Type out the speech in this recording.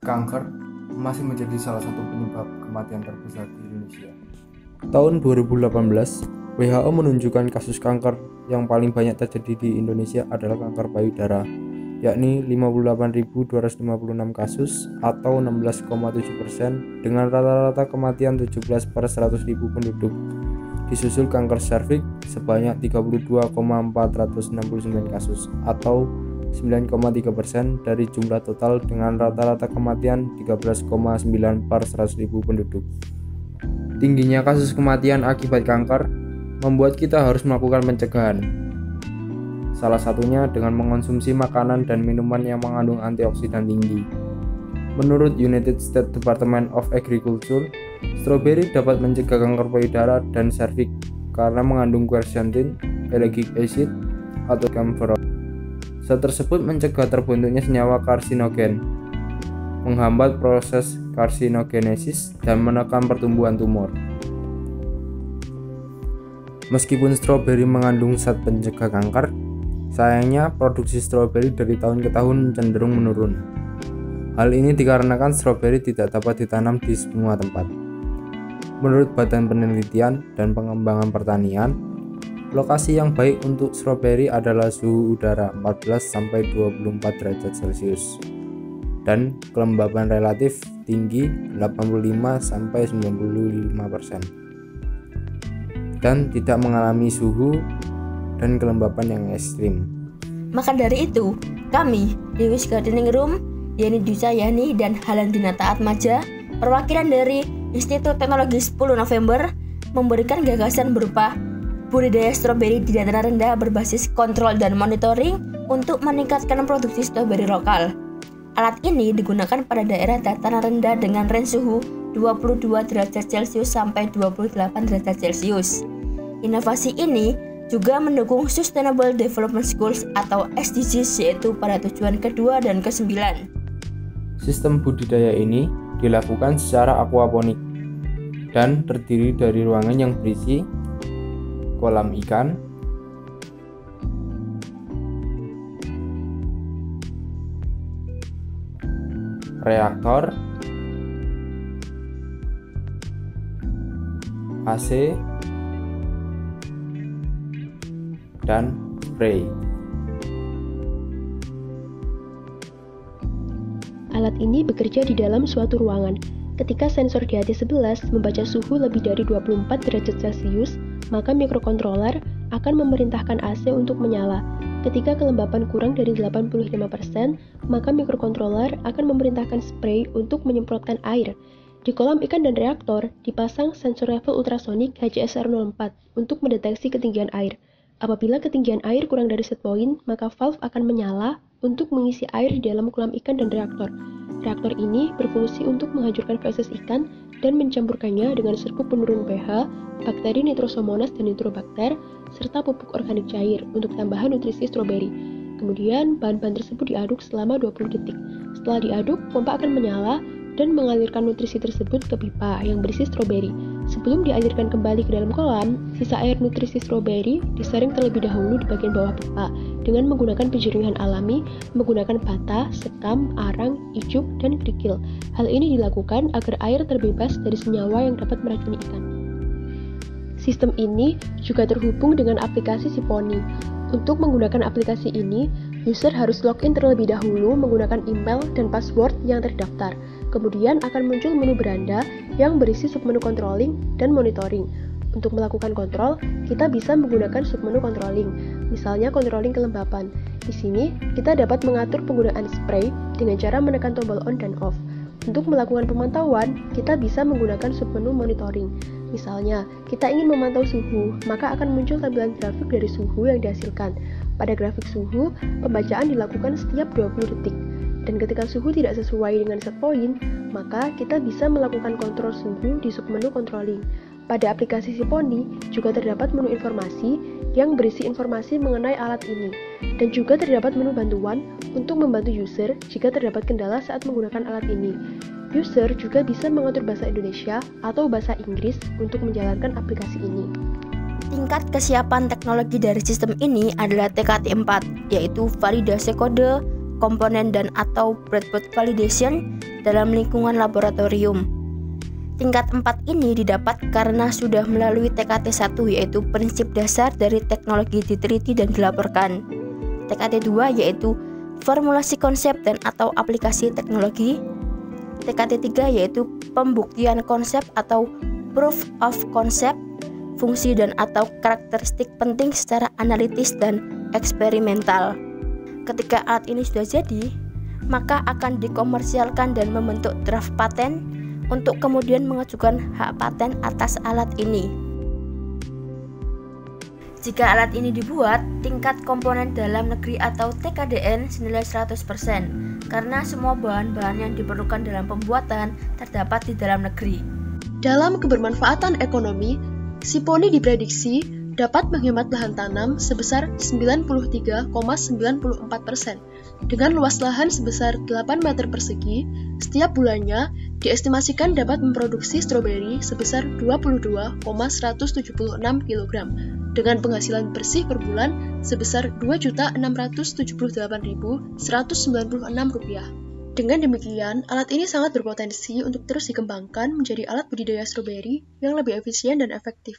Kanker masih menjadi salah satu penyebab kematian terbesar di Indonesia. Tahun 2018, WHO menunjukkan kasus kanker yang paling banyak terjadi di Indonesia adalah kanker payudara, yakni 58.256 kasus atau 16,7% dengan rata-rata kematian 17 per 100.000 penduduk. Disusul kanker serviks sebanyak 32,469 kasus atau 9,3% dari jumlah total dengan rata-rata kematian 13,9 per 100.000 penduduk. Tingginya kasus kematian akibat kanker membuat kita harus melakukan pencegahan. Salah satunya dengan mengonsumsi makanan dan minuman yang mengandung antioksidan tinggi. Menurut United States Department of Agriculture, stroberi dapat mencegah kanker payudara dan serviks karena mengandung quercetin, ellagic acid, atau camphorol. Zat tersebut mencegah terbentuknya senyawa karsinogen, menghambat proses karsinogenesis, dan menekan pertumbuhan tumor. Meskipun stroberi mengandung zat pencegah kanker, sayangnya produksi stroberi dari tahun ke tahun cenderung menurun. Hal ini dikarenakan stroberi tidak dapat ditanam di semua tempat. Menurut Badan Penelitian dan Pengembangan Pertanian, lokasi yang baik untuk stroberi adalah suhu udara 14-24 derajat Celcius dan kelembaban relatif tinggi 85-95% dan tidak mengalami suhu dan kelembapan yang ekstrim. Maka dari itu, kami di Wish Gardening Room, Yani Dusayani dan Halandinata Atmaja, perwakilan dari Institut Teknologi 10 November, memberikan gagasan berupa budidaya stroberi di dataran rendah berbasis kontrol dan monitoring untuk meningkatkan produksi stroberi lokal. Alat ini digunakan pada daerah dataran rendah dengan range suhu 22 derajat Celcius sampai 28 derajat Celcius. Inovasi ini juga mendukung Sustainable Development Goals atau SDGs, yaitu pada tujuan kedua dan ke-9. Sistem budidaya ini dilakukan secara aquaponik dan terdiri dari ruangan yang berisi kolam ikan, reaktor, AC, dan spray. Alat ini bekerja di dalam suatu ruangan. Ketika sensor di HT11 membaca suhu lebih dari 24 derajat Celcius, maka mikrokontroler akan memerintahkan AC untuk menyala. Ketika kelembapan kurang dari 85%, maka mikrokontroler akan memerintahkan spray untuk menyemprotkan air. Di kolam ikan dan reaktor, dipasang sensor level ultrasonik HCSR04 untuk mendeteksi ketinggian air. Apabila ketinggian air kurang dari set point, maka valve akan menyala untuk mengisi air di dalam kolam ikan dan reaktor. Reaktor ini berfungsi untuk menghancurkan feses ikan dan mencampurkannya dengan serbuk penurun pH, bakteri Nitrosomonas dan Nitrobakter, serta pupuk organik cair untuk tambahan nutrisi stroberi. Kemudian, bahan-bahan tersebut diaduk selama 20 detik. Setelah diaduk, pompa akan menyala dan mengalirkan nutrisi tersebut ke pipa yang berisi stroberi. Sebelum dialirkan kembali ke dalam kolam, sisa air nutrisi stroberi disaring terlebih dahulu di bagian bawah pipa dengan menggunakan penjernihan alami, menggunakan bata, sekam, arang, ijuk, dan kerikil. Hal ini dilakukan agar air terbebas dari senyawa yang dapat meracuni ikan. Sistem ini juga terhubung dengan aplikasi Siponi. Untuk menggunakan aplikasi ini, user harus login terlebih dahulu menggunakan email dan password yang terdaftar. Kemudian akan muncul menu beranda yang berisi submenu controlling dan monitoring. Untuk melakukan kontrol, kita bisa menggunakan submenu controlling, misalnya controlling kelembapan. Di sini, kita dapat mengatur penggunaan spray dengan cara menekan tombol on dan off. Untuk melakukan pemantauan, kita bisa menggunakan submenu monitoring. Misalnya, kita ingin memantau suhu, maka akan muncul tampilan grafik dari suhu yang dihasilkan. Pada grafik suhu, pembacaan dilakukan setiap 20 detik. Dan ketika suhu tidak sesuai dengan set point, maka kita bisa melakukan kontrol suhu di submenu controlling. Pada aplikasi Siponi juga terdapat menu informasi yang berisi informasi mengenai alat ini, dan juga terdapat menu bantuan untuk membantu user jika terdapat kendala saat menggunakan alat ini. User juga bisa mengatur bahasa Indonesia atau bahasa Inggris untuk menjalankan aplikasi ini. Tingkat kesiapan teknologi dari sistem ini adalah TKT4, yaitu validasi kode, komponen dan atau breadboard validation, dalam lingkungan laboratorium. Tingkat 4 ini didapat karena sudah melalui TKT 1, yaitu prinsip dasar dari teknologi diteliti dan dilaporkan. TKT 2 yaitu formulasi konsep dan atau aplikasi teknologi. TKT 3 yaitu pembuktian konsep atau proof of concept, fungsi dan atau karakteristik penting secara analitis dan eksperimental. Ketika alat ini sudah jadi, maka akan dikomersialkan dan membentuk draft paten untuk kemudian mengajukan hak paten atas alat ini. Jika alat ini dibuat, tingkat komponen dalam negeri atau TKDN senilai 100% karena semua bahan-bahan yang diperlukan dalam pembuatan terdapat di dalam negeri. Dalam kebermanfaatan ekonomi, Siponi diprediksi dapat menghemat lahan tanam sebesar 93,94%. Dengan luas lahan sebesar 8 meter persegi, setiap bulannya diestimasikan dapat memproduksi stroberi sebesar 22,176 kg dengan penghasilan bersih per bulan sebesar Rp2.678.196. Dengan demikian, alat ini sangat berpotensi untuk terus dikembangkan menjadi alat budidaya stroberi yang lebih efisien dan efektif.